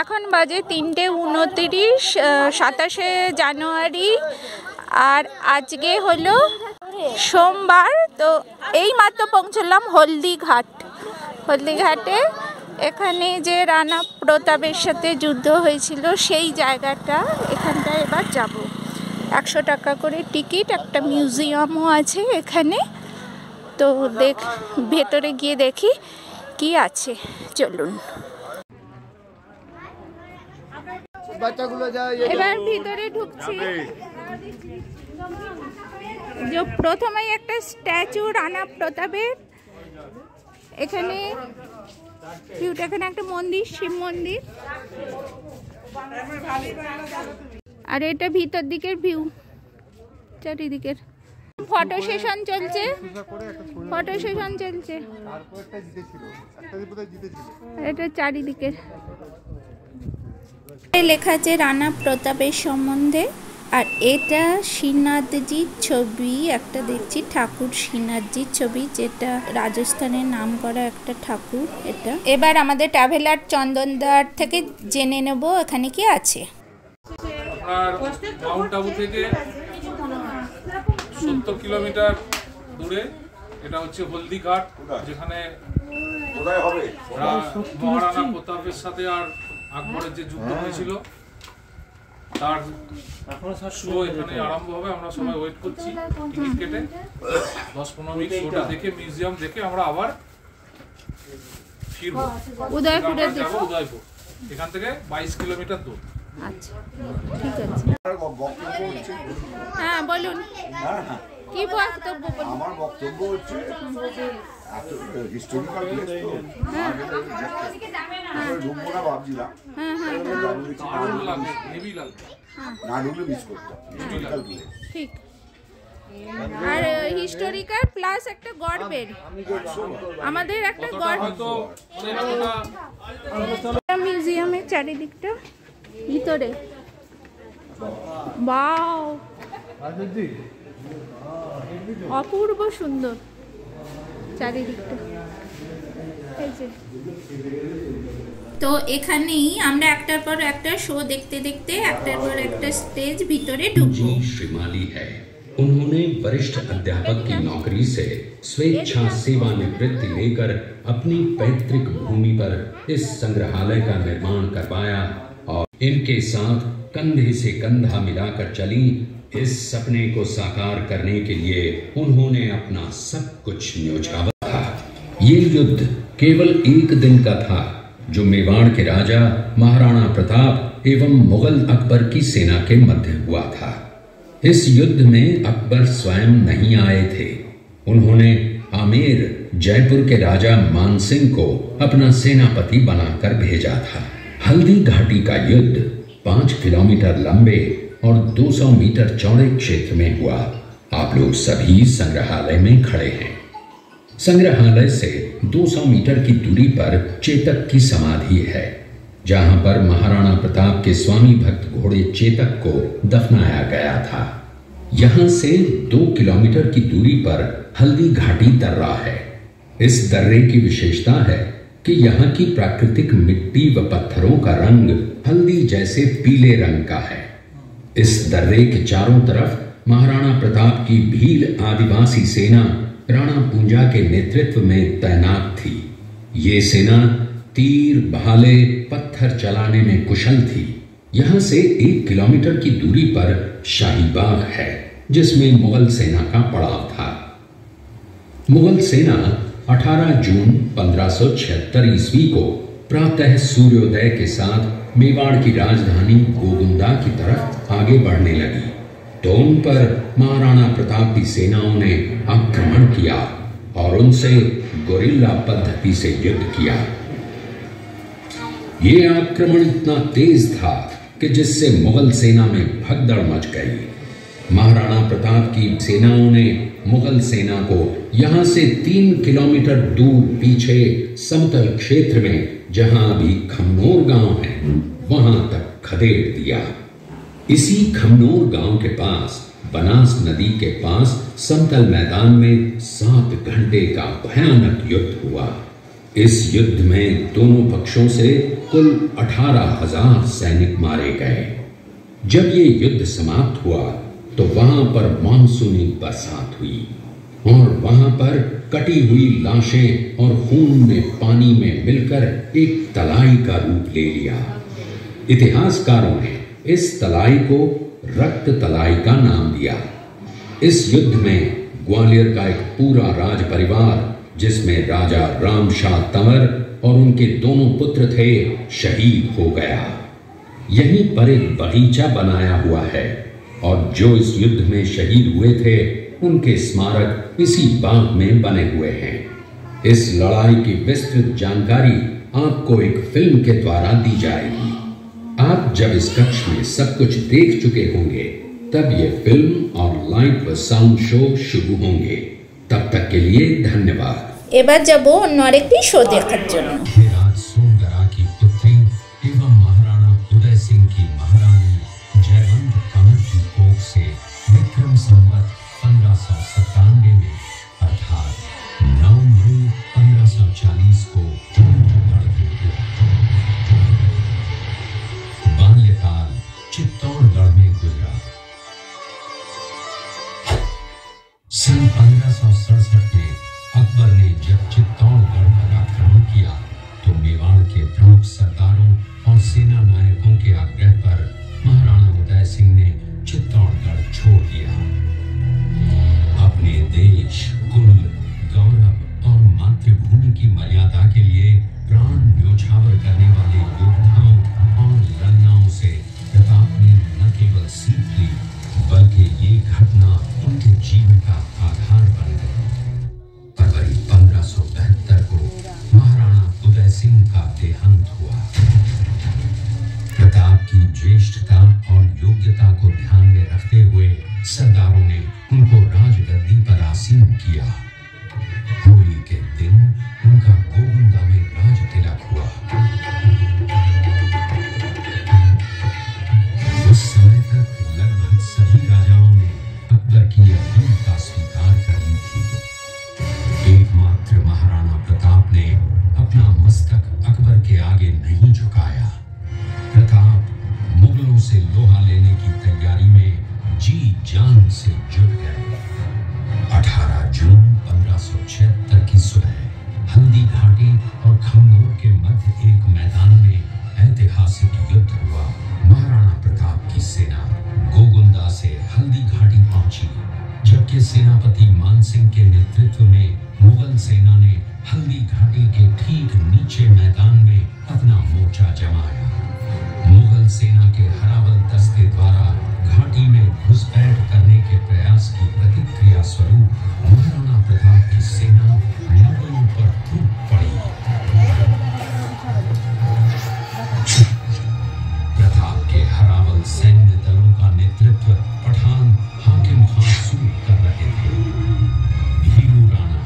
এখন বাজে 3:29, 27শে জানুয়ারি, আর আজকে হলো সোমবার। তো এই মাত্র পৌঁছলাম হলদিঘাটে। এখানে যে রানা প্রতাপের সাথে যুদ্ধ হয়েছিল সেই জায়গাটা, এখানটায় এবার যাব। 100 টাকা করে টিকিট, একটা মিউজিয়ামও আছে এখানে। তো ভেতরে গিয়ে দেখি কি আছে, চলুন। এবার ভিতরে ঢুকছি। যে প্রথমেই একটা স্ট্যাচু রানা প্রতাপের, এখানে একটা মন্দির, শিব মন্দির, আর এটা ভিতর দিকের ভিউ, চারিদিকের ফটো সেশন চলছে। এটা চারিদিকের লেখা আছে রানা প্রতাপের সম্বন্ধে। আর এটা শ্রীনাথজির ছবি, একটা দেখছি ঠাকুর শ্রীনাথজির ছবি, যেটা রাজস্থানের নাম করা একটা ঠাকুর এটা। এবার আমাদের ট্রাভেলার চন্দনদার থেকে জেনে নেব এখানে কি আছে। মাউন্ট আবু থেকে 70 কিলোমিটার দূরে এটা হচ্ছে হলদিঘাট, যেখানে মহারানা প্রতাপের সাথে আর আকবরের যে যুদ্ধ হয়েছিল তার শো এখানে আরম্ভ হবে। আমরা সবাই ওয়েট করছি টিকিট কেটে 10-15 মিনিট শোটা দেখে, মিউজিয়াম দেখে আমরা আবার ফিরবো উদয়পুর। এখান থেকে 22 কিলোমিটার দূর। আচ্ছা, ঠিক আছে। হ্যাঁ বলুন, কি বক্তব্য? আমার বক্তব্য হচ্ছে হিস্টোরিক্যাল প্লেস তো, ঢুকবো না ভাবছিলাম, না ঢুকলে মিস করতাম। হিস্টোরিক্যাল প্লেস ঠিক, আর হিস্টোরিক্যাল প্লাস একটা গর্বের, আমাদের একটা গর্ব। মিউজিয়ামের চারিদিকটা ভিতরে, বাও, অপূর্ব সুন্দর চারিদিকটা। তো এখানেই আমরা একটার পর একটা শো দেখতে দেখতে একটার পর একটা স্টেজ ভিতরে ঢুকবো। श्रीमाली है। उन्होंने वरिष्ठ अध्यापक की नौकरी से स्वेच्छा सेवानिवृत्ति लेकर अपनी पैतृक भूमि पर इस संग्रहालय का निर्माण करवाया और इनके साथ कंधे से कंधा मिलाकर चली। इस सपने को साकार करने के लिए उन्होंने अपना सब कुछ न्योछावर था। ये युद्ध केवल एक दिन का था, जो मेवाड़ के राजा महाराणा प्रताप एवं मुगल अकबर की सेना के मध्य हुआ था। इस युद्ध में अकबर स्वयं नहीं आए थे। उन्होंने आमेर जयपुर के राजा मानसिंह को अपना सेनापति बनाकर भेजा था। हल्दी घाटी का युद्ध 5 किलोमीटर लंबे और 200 मीटर चौड़े क्षेत्र में हुआ। आप लोग सभी संग्रहालय में खड़े हैं। संग्रहालय से 200 मीटर की दूरी पर चेतक की समाधि है, जहां पर महाराणा प्रताप के स्वामी भक्त घोड़े चेतक को दफनाया गया था। यहां से 2 किलोमीटर की दूरी पर हल्दी घाटी दर्रा है। इस दर्रे की विशेषता है कि यहाँ की प्राकृतिक मिट्टी व पत्थरों का रंग हल्दी जैसे पीले रंग का है। इस दर्रे के चारों तरफ महाराणा प्रताप की भील आदिवासी सेना राणा पूंजा के नेतृत्व में तैनात थी। ये सेना तीर, भाले, पत्थर चलाने में कुशल थी। यहाँ से 1 किलोमीटर की दूरी पर शाही बाग है, जिसमें मुगल सेना का पड़ाव था। मुगल सेना 18 जून 1576 ईस्वी को प्रातः सूर्योदय के साथ मेवाड़ की राजधानी गोगुंदा की तरफ आगे बढ़ने लगी, तो उन पर महाराणा प्रताप की सेनाओं ने आक्रमण किया और उनसे गोरिल्ला पद्धति से युद्ध किया। ये आक्रमण इतना तेज था कि जिससे मुगल सेना में भगदड़ मच गई। महाराणा प्रताप की सेनाओं ने मुगल सेना को यहां से 3 किलोमीटर दूर पीछे समतल क्षेत्र में, जहां अभी खमनोर गांव है, वहां तक खदेड़ दिया। इसी खमनोर गांव के पास बनास नदी के पास समतल मैदान में 7 घंटे का भयानक युद्ध हुआ। इस युद्ध में दोनों पक्षों से कुल 18,000 सैनिक मारे गए। जब ये युद्ध समाप्त हुआ तो वहां पर मानसूनी बरसात हुई और वहां पर कटी हुई लाशें और खून ने पानी में मिलकर एक तलाई का रूप ले लिया। इतिहासकारों ने इस तलाई को रक्त तलाई का नाम दिया। इस युद्ध में ग्वालियर का एक पूरा राज परिवार, जिसमें राजा रामशाह तंवर और उनके दोनों पुत्र थे, शहीद हो गया। यहीं पर एक बगीचा बनाया हुआ है और जो इस युद्ध में शहीद हुए थे उनके स्मारक इसी बाग में बने हुए हैं। इस लड़ाई की विस्तृत जानकारी आपको एक फिल्म के द्वारा दी जाएगी। आप जब इस कक्ष में सब कुछ देख चुके होंगे तब ये फिल्म और लाइव व साउंड शो शुरू होंगे। तब तक के लिए धन्यवाद। এবার যাব অন্য আরেকটি শো দেখার জন্য। राज सोनगरा की पुत्री एवं महाराणा उदय सिंह की महारानी जयवंत कंवर की कोख से विक्रम संवत 1597 में अर्थात 9 मई 1540 को बाल्यकाल चित्तौड़गढ़ में गुजरा। सन 1567 में अकबर ने जब चित्तौड़गढ़ पर आक्रमण किया तो मेवाड़ के प्रमुख सरदारों और सेना नायकों के आग्रह पर महाराणा उदय सिंह ने चित्तौड़गढ़ छोड़ दिया। अपने देश, कुल, गौरव और मातृभूमि की मर्यादा के लिए प्राण न्योछावर करने वाले योद्धाओं और लड़नाओं से प्रताप ने न केवल सीख ली बल्कि ये घटना उनके जीवन का आधार बन गई। फरवरी 1572 को महाराणा उदय सिंह का देहांत हुआ। प्रताप की ज्येष्ठता और योग्यता को ध्यान में रखते हुए सरदारों ने उनको राजगद्दी पर आसीन किया। होली के दिन उनका गोगुंदा में राज तिलक हुआ। उस समय तक लगभग सभी राजाओं ने अकबर की अधीनता स्वीकार कर ली थी। एकमात्र महाराणा प्रताप ने अपना मस्तक अकबर के आगे नहीं झुकाया। प्रताप मुगलों से लोहा लेने की तैयारी में जी जान से जुट गए। 18 जून 1576 की सुबह हल्दी घाटी और खमनोर के मध्य एक मैदान में ऐतिहासिक युद्ध हुआ। महाराणा प्रताप की सेना गोगुंदा से हल्दी घाटी पहुंची, जबकि सेनापति मानसिंह के नेतृत्व में मुगल सेना ने हल्दी घाटी के ठीक नीचे मैदान में अपना मोर्चा जमाया। मुगल सेना के हरावल दस्ते द्वारा घाटी में घुसपैठ करने के प्रयास की प्रतिक्रिया स्वरूप महाराणा प्रताप की सेना मुगलों पर टूट पड़ी। प्रताप के हरावल सैन्य दलों का नेतृत्व पठान हाकिम खान सूर कर रहे थे। भीलू राणा,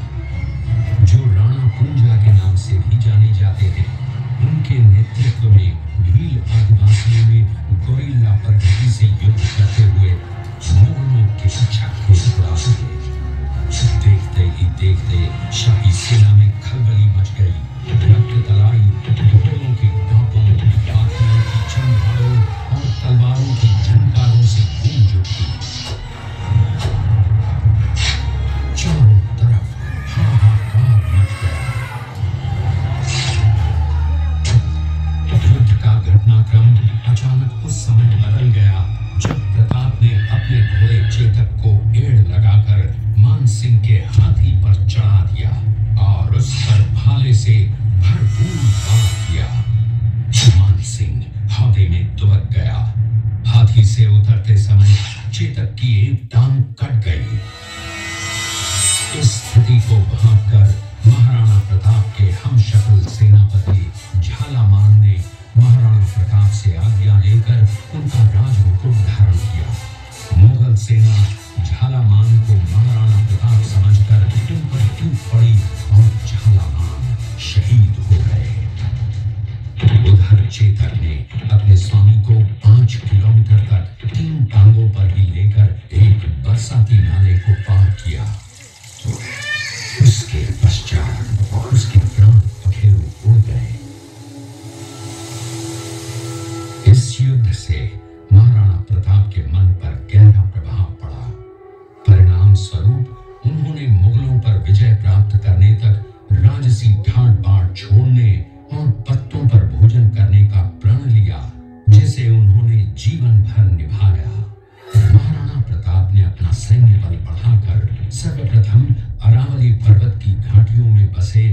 जो राणा पूंजा के नाम से भी जाने जाते थे, उनके नेतृत्व में भील आदिवासियों ने गोरिल्ला पद्धति से युद्ध करते हुए मुगलों के छक्के छुड़ा दिए। देखते ही देखते शाही सेना में खलबली मच गई। रक्त तलाई, घोड़ों के टापों, हाथियों की चमगाड़ों और तलवारों की झनकारों से गूंज उठी। चारों तरफ हाहाकार मच गया। युद्ध का घटनाक्रम अचानक उस समय बदल गया जब प्रताप ने अपने घोड़े चेतक को एड़ लगाकर मानसिंह के हाथी पर चढ़ा दिया और उस पर भाले से भरपूर वार किया। मानसिंह हौदे में दुबक गया। हाथी से उतरते समय चेतक की एक टांग कट गई। इस स्थिति को भांपकर महाराणा प्रताप के हमशक्ल सेनापति झालामान ने महाराणा प्रताप से आज्ञा लेकर उनका राजमुकुट धारण किया। मुगल सेना झालामान को महाराणा प्रताप समझकर उन पर टूट पड़ी और झालामान शहीद हो गए। उधर चेतक ने अपने स्वामी को 5 किलोमीटर तक 3 टांगों पर ही लेकर एक बरसाती नाले को पार किया। उसके पश्चात उसके प्राण पखेरु इस युद्ध से महाराणा प्रताप के मन पर गहरा प्रभाव पड़ा। परिणाम स्वरूप उन्होंने मुगलों पर विजय प्राप्त करने तक राजसी ठाट बाट छोड़ने और पत्तों पर भोजन करने का प्रण लिया, जिसे उन्होंने जीवन भर निभाया। महाराणा प्रताप ने अपना सैन्य बल बढ़ाकर सर्वप्रथम अरावली पर्वत की घाटियों में बसे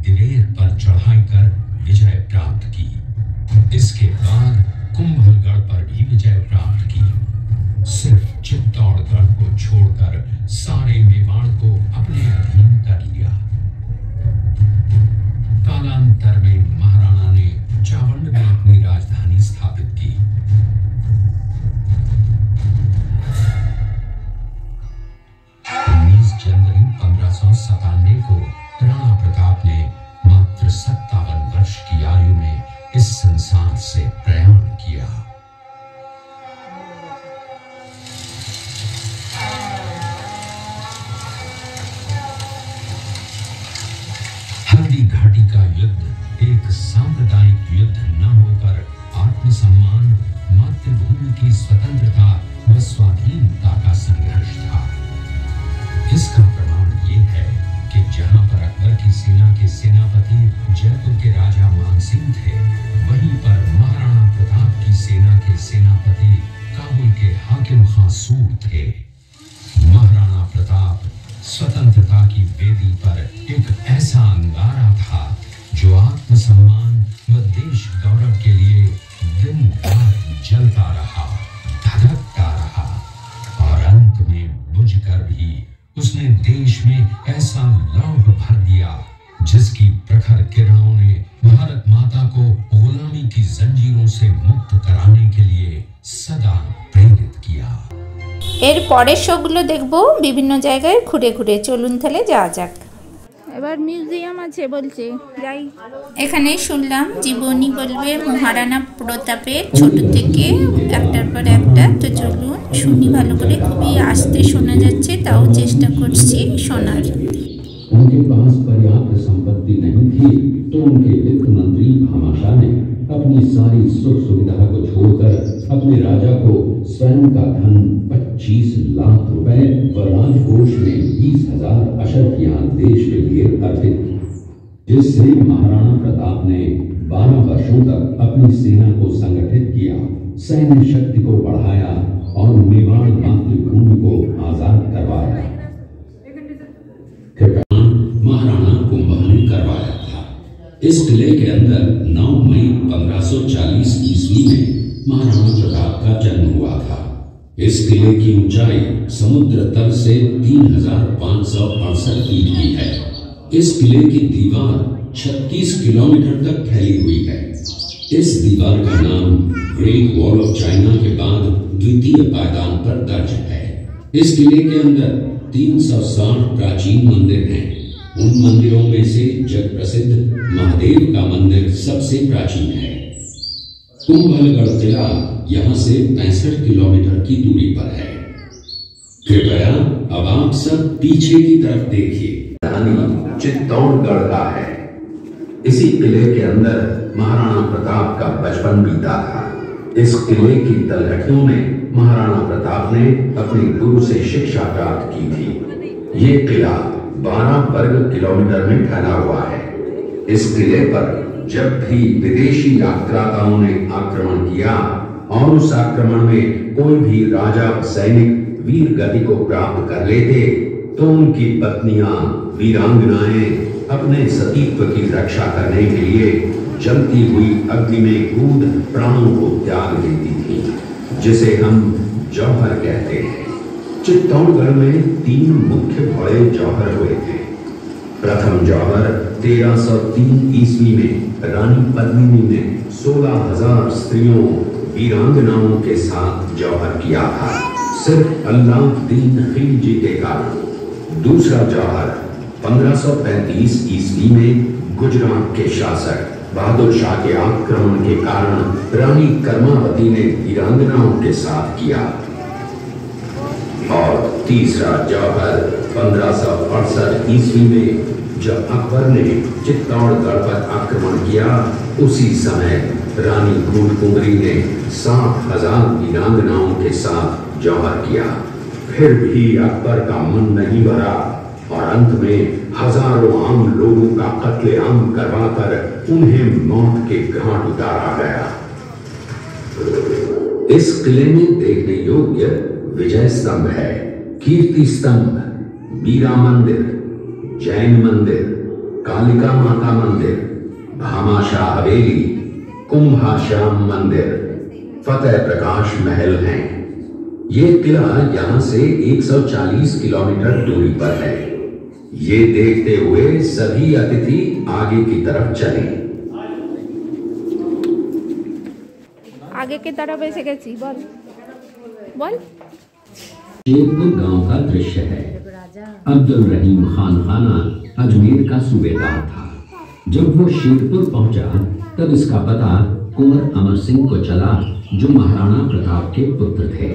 दिवेर पर चढ़ाई कर विजय प्राप्त की। इसके बाद कुंभलगढ़ पर भी विजय प्राप्त की। सिर्फ चित्तौड़गढ़ को छोड़कर सारे मेवाड़ को अपने अधीन कर लिया। कालांतर में महाराणा ने चावंड में अपनी राजधानी स्थापित की। 19 जनवरी 1597 को राणा प्रताप ने मात्र 57 वर्ष की आयु में इस संसार से प्रयाण किया। हल्दी घाटी का युद्ध एक सांप्रदायिक युद्ध न होकर आत्मसम्मान, मातृभूमि की स्वतंत्रता व स्वाधीनता का संघर्ष था। इसका प्रमाण ये है कि जहां पर अकबर की सेना के सेनापति जयपुर के राजा मानसिंह थे, वहीं पर महाराणा प्रताप की सेना के सेनापति काबुल के हाकिम खासूर थे। महाराणा प्रताप स्वतंत्रता की वेदी पर एक ऐसा अंगारा था जो आत्मसम्मान व देश गौरव के लिए दिन रात जलता रहा, धधकता रहा और अंत में बुझकर भी उसने देश में ऐसा लौह भर दिया जिसकी प्रखर किरणों ने भारत माता को गुलामी की जंजीरों से मुक्त कराने के लिए सदा प्रेरित किया। এর পরের শোগুলো দেখব বিভিন্ন জায়গায় ঘুরে ঘুরে। চলুন তাহলে যাওয়া যাক। এবার মিউজিয়াম আছে বলছে, যাই। এখানে শুনলাম জীবনী বলবে মহারাণা প্রতাপের ছোট থেকে একটার পর একটা। তো চলুন শুনি ভালো করে। খুবই আস্তে শোনা যাচ্ছে, তাও চেষ্টা করছি শোনার। उनके पास पर्याप्त संपत्ति नहीं थी तो उनके वित्त मंत्री भामाशाह ने अपनी सारी सुख सुविधा को छोड़कर अपने राजा को स्वयं का धन 25 लाख रुपए व राजकोष में 20,000 अशर्फियां देश के लिए अर्पित की, जिससे महाराणा प्रताप ने 12 वर्षों तक अपनी सेना को संगठित किया, सैन्य शक्ति को बढ़ाया और मेवाड़ मातृभूमि को आजाद करवाया। महाराणा कुंभल ने करवाया था। इस किले के अंदर 9 मई 1540 ईस्वी में महाराणा प्रताप का जन्म हुआ था। इस किले की ऊंचाई समुद्र तल से 3568 फीट की है। इस किले की दीवार 36 किलोमीटर तक फैली हुई है। इस दीवार का नाम ग्रेट वॉल ऑफ चाइना के बाद द्वितीय पायदान पर दर्ज है। इस किले के अंदर 360 प्राचीन मंदिर हैं। उन मंदिरों में से जग प्रसिद्ध महादेव का मंदिर सबसे प्राचीन है। कुंभलगढ़ किला यहाँ से 65 किलोमीटर की दूरी पर है। कृपया अब आप सब पीछे की तरफ देखिए। राजधानी चित्तौड़गढ़ का है। इसी किले के अंदर महाराणा प्रताप का बचपन बीता था। इस किले की तलहटियों में महाराणा प्रताप ने अपने गुरु से शिक्षा प्राप्त की थी। ये किला 12 वर्ग किलोमीटर में फैला हुआ है। इस किले पर जब भी विदेशी आक्रांताओं ने आक्रमण किया और उस आक्रमण में कोई भी राजा सैनिक वीर गति को प्राप्त कर लेते तो उनकी पत्नियां वीरांगनाएं अपने सतीत्व की रक्षा करने के लिए जलती हुई अग्नि में कूद प्राणों को त्याग देती थी, जिसे हम जौहर कहते हैं। चित्तौड़गढ़ में 3 मुख्य बड़े जौहर हुए थे। प्रथम जौहर 1303 ईस्वी में रानी पद्मिनी ने 16,000 स्त्रियों वीरांगनाओं के साथ जौहर किया था, सिर्फ अल्लाउद्दीन खिलजी के कारण। दूसरा जौहर 1535 ईस्वी में गुजरात के शासक बहादुर शाह के आक्रमण के कारण रानी कर्मावती ने वीरांगनाओं के साथ किया। और तीसरा जौहर 1568 ईस्वी में जब अकबर ने चित्तौड़गढ़ पर आक्रमण किया, उसी समय रानी फूलकुंवरी ने 7,000 वीरांगनाओं के साथ जौहर किया। फिर भी अकबर का मन नहीं भरा और अंत में हजारों आम लोगों का कत्लेआम करवाकर उन्हें मौत के घाट उतारा गया। इस किले में देखने योग्य विजय स्तंभ है, कीर्ति स्तंभ, मीरा मंदिर, जैन मंदिर, कालिका माता मंदिर, भामाशाह हवेली, कुंभाश्याम मंदिर, फतेह प्रकाश महल हैं। ये किला यहां से 140 किलोमीटर दूरी पर है। ये देखते हुए सभी अतिथि आगे की तरफ चले। आगे की तरफ ऐसे कैसी बोल बोल। शेरपुर गांव का दृश्य है। अब्दुल रहीम खान खाना अजमेर का सूबेदार था। जब वो शेरपुर पहुंचा तब इसका पता कुंवर अमर सिंह को चला, जो महाराणा प्रताप के पुत्र थे।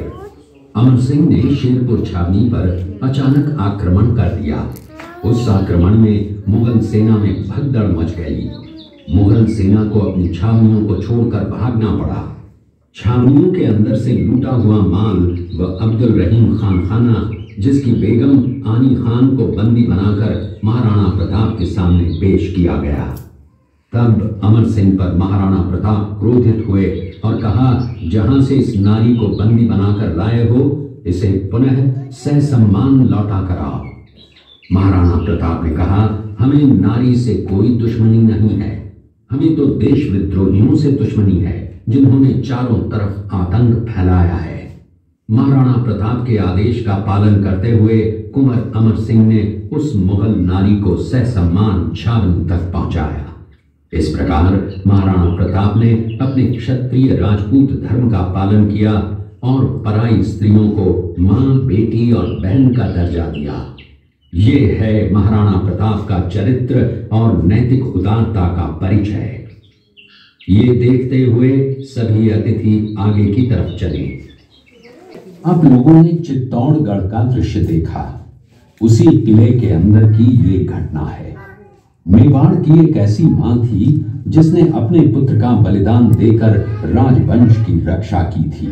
अमर सिंह ने शेरपुर छावनी पर अचानक आक्रमण कर दिया। उस आक्रमण में मुगल सेना में भगदड़ मच गई। मुगल सेना को अपनी छावनियों को छोड़कर भागना पड़ा। छावनियों के अंदर से लूटा हुआ माल व अब्दुल रहीम खान खाना, जिसकी बेगम आनी खान को बंदी बनाकर महाराणा प्रताप के सामने पेश किया गया। तब अमर सिंह पर महाराणा प्रताप क्रोधित हुए और कहा, जहां से इस नारी को बंदी बनाकर लाए हो, इसे पुनः ससम्मान लौटा कर आओ। महाराणा प्रताप ने कहा, हमें नारी से कोई दुश्मनी नहीं है, हमें तो देश विद्रोहियों से दुश्मनी है, जिन्होंने चारों तरफ आतंक फैलाया है। महाराणा प्रताप के आदेश का पालन करते हुए कुंवर अमर सिंह ने उस मुगल नारी को ससम्मान छावनी तक पहुंचाया। इस प्रकार महाराणा प्रताप ने अपने क्षत्रिय राजपूत धर्म का पालन किया और पराई स्त्रियों को मां, बेटी और बहन का दर्जा दिया। ये है महाराणा प्रताप का चरित्र और नैतिक उदारता का परिचय। ये देखते हुए सभी अतिथि आगे की तरफ चले। अब लोगों ने चित्तौड़गढ़ का दृश्य देखा। उसी किले के अंदर की ये घटना है। मेवाड़ की एक ऐसी मां थी जिसने अपने पुत्र का बलिदान देकर राजवंश की रक्षा की थी।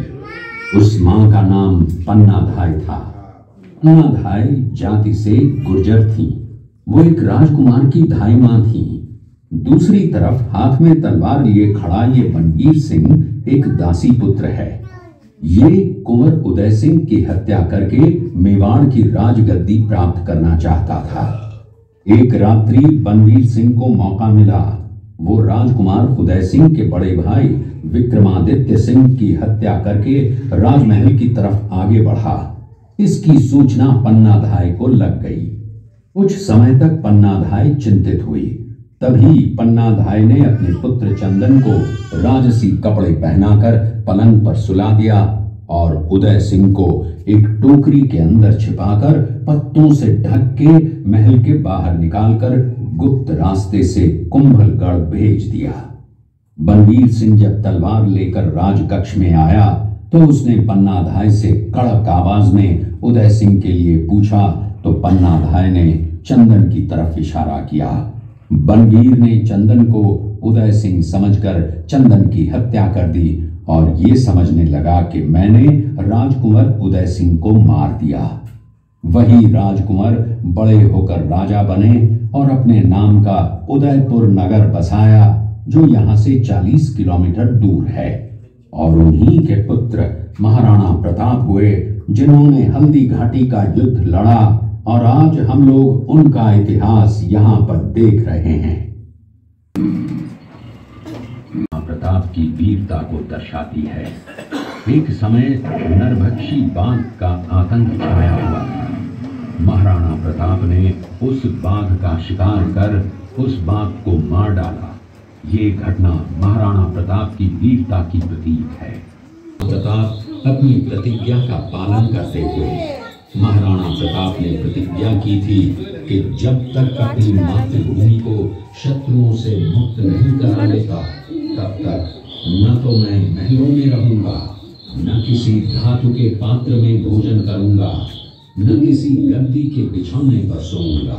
उस मां का नाम पन्नाधाय था। पन्नाधाय जाति से गुर्जर थी। वो एक राजकुमार की धाई मां थी। दूसरी तरफ हाथ में तलवार लिए खड़ा ये बनवीर सिंह एक दासी पुत्र है। ये कुंवर उदय सिंह की हत्या करके मेवाड़ की राजगद्दी प्राप्त करना चाहता था। एक रात्रि बनवीर सिंह को मौका मिला। वो राजकुमार उदय सिंह के बड़े भाई विक्रमादित्य सिंह की हत्या करके राजमहल की तरफ आगे बढ़ा। इसकी सूचना पन्नाधाय को लग गई। कुछ समय तक पन्नाधाय चिंतित हुई। तभी पन्नाधाय ने अपने पुत्र चंदन को राजसी कपड़े पहनाकर पलंग पर सुला दिया और उदय सिंह को एक टोकरी के अंदर छिपाकर पत्तों से ढक के महल के बाहर निकालकर गुप्त रास्ते से कुंभलगढ़ भेज दिया। बनवीर सिंह जब तलवार लेकर राजकक्ष में आया तो उसने पन्नाधाय से कड़क आवाज में उदय सिंह के लिए पूछा तो पन्नाधाय ने चंदन की तरफ इशारा किया। बनवीर ने चंदन को उदय सिंह समझकर चंदन की हत्या कर दी और ये समझने लगा कि मैंने राजकुंवर उदय सिंह को मार दिया। वही राजकुंवर बड़े होकर राजा बने और अपने नाम का उदयपुर नगर बसाया, जो यहाँ से 40 किलोमीटर दूर है। और उन्हीं के पुत्र महाराणा प्रताप हुए, जिन्होंने हल्दी घाटी का युद्ध लड़ा और आज हम लोग उनका इतिहास यहाँ पर देख रहे हैं। प्रताप की वीरता को दर्शाती है। एक समय नरभक्षी बाघ का आतंक छाया हुआ था। महाराणा प्रताप ने उस बाघ का शिकार कर उस बाघ को मार डाला। ये घटना महाराणा प्रताप की वीरता की प्रतीक है। प्रताप अपनी प्रतिज्ञा का पालन करते हुए महाराणा प्रताप ने प्रतिज्ञा की थी कि जब तक अपनी मातृभूमि को शत्रुओं से मुक्त नहीं करा लेता, तब तक न तो मैं महलों में रहूंगा, न किसी धातु के पात्र में भोजन करूंगा, न किसी गद्दी के बिछौने पर सोऊंगा।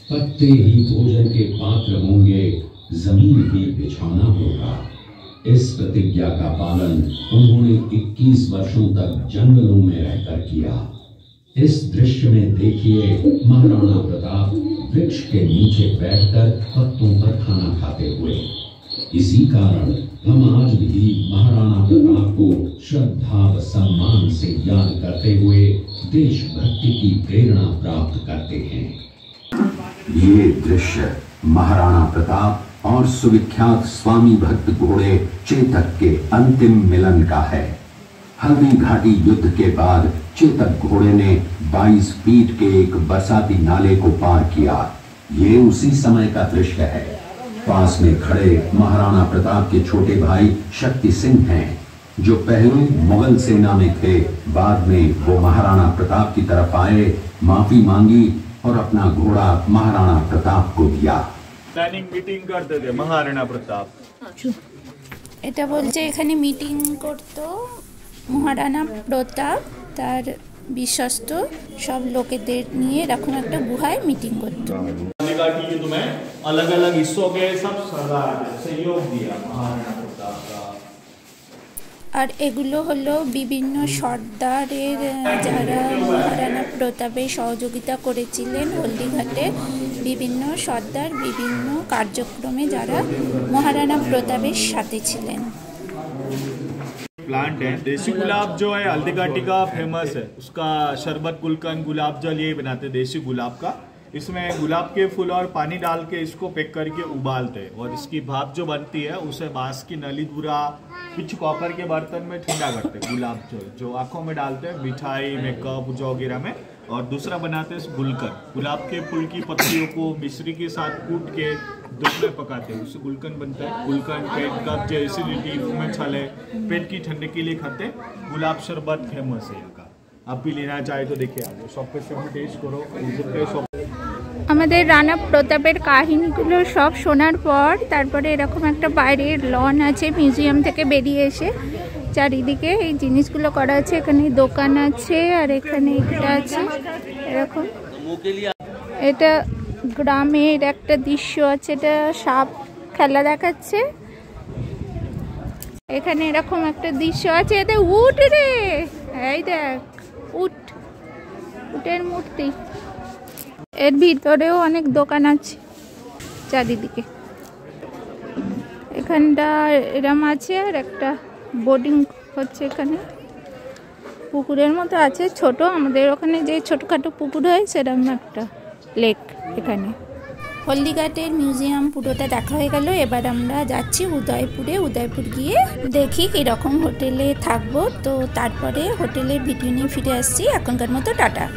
पत्ते ही भोजन के पात्र होंगे, जमीन ही बिछाना होगा। इस प्रतिज्ञा का पालन उन्होंने 21 वर्षों तक जंगलों में रहकर किया। इस दृश्य में देखिए महाराणा प्रताप वृक्ष के नीचे बैठकर पत्तों पर खाना खाते हुए। इसी कारण हम आज भी महाराणा प्रताप को श्रद्धा व सम्मान से याद करते हुए देशभक्ति की प्रेरणा प्राप्त करते हैं। ये दृश्य महाराणा प्रताप और सुविख्यात स्वामी भक्त घोड़े चेतक के अंतिम मिलन का है। हल्दी घाटी युद्ध के बाद चेतक घोड़े ने 22 फीट के एक बरसाती नाले को पार किया। ये उसी समय का दृश्य है। पास में खड़े महाराणा प्रताप के छोटे भाई शक्ति सिंह हैं, जो पहले मुगल सेना में थे। बाद में वो महाराणा प्रताप की तरफ आए, माफी मांगी और अपना घोड़ा महाराणा प्रताप को दिया। प्लानिंग मीटिंग करते थे महाराणा प्रताप। এটা বলছে এখানে মিটিং করতো মহারাণা প্রতাপ তার বিশ্বস্ত সব লোকেদের নিয়ে এরকম একটা গুহায় মিটিং করতো। घाटी युद्ध में अलग अलग हिस्सों के सब सरदार सहयोग दिया महाराणा प्रताप का। আর এগুলো হলো বিভিন্ন সর্দারের যারা মহারাণা প্রতাপের সহযোগিতা করেছিলেন। হলদিঘাটে বিভিন্ন সর্দার বিভিন্ন কার্যক্রমে যারা মহারাণা প্রতাপের সাথে ছিলেন। प्लांट है देसी गुलाब जो है हल्दीघाटी का फेमस है। उसका शरबत गुलकंद गुलाब जल ये बनाते देसी गुलाब का। इसमें गुलाब के फूल और पानी डाल के इसको पैक करके उबालते हैं और इसकी भाप जो बनती है उसे बांस की नली दूरा कुछ कॉपर के बर्तन में ठंडा करते हैं। गुलाब जल जो आंखों में डालते हैं मिठाई मेकअप पूजा वगैरह में। और दूसरा बनाते हैं गुलकंद, गुलाब के फूल की पत्तियों को मिश्री के साथ कूट के दूध में पकाते हैं, उससे गुलकंद बनता है। गुलकंद पेट कब्ज एसिडिटी में छाले पेट की ठंडे के लिए खाते हैं। गुलाब शरबत फेमस है यहाँ का। आप भी लेना चाहे तो देखिए आप शॉप पे से टेस्ट करो। আমাদের রানা প্রতাপের কাহিনীগুলো সব শোনার পর তারপরে এরকম একটা বাইরের লন আছে মিউজিয়াম থেকে বেরিয়ে এসে চারিদিকে এই জিনিসগুলো করা আছে। এখানে দোকান আছে আর এখানে একটা আছে এরকম। এটা গ্রামের একটা দৃশ্য আছে, এটা সাপ খেলা দেখাচ্ছে। এখানে এরকম একটা দৃশ্য আছে, এতে উট রে, এই দেখ উট, উটের মূর্তি। এর ভিতরেও অনেক দোকান আছে চারিদিকে। এখানটা এরম আছে আর একটা বোটিং হচ্ছে এখানে, পুকুরের মতো আছে ছোট। আমাদের ওখানে যে ছোটখাটো পুকুর হয় সেরকম একটা লেক এখানে। হলদিঘাটের মিউজিয়াম পুরোটা দেখা হয়ে গেল। এবার আমরা যাচ্ছি উদয়পুরে। উদয়পুর গিয়ে দেখি কীরকম হোটেলে থাকবো, তো তারপরে হোটেলের ভিডিও নিয়ে ফিরে আসছি। এখনকার মতো টাটা।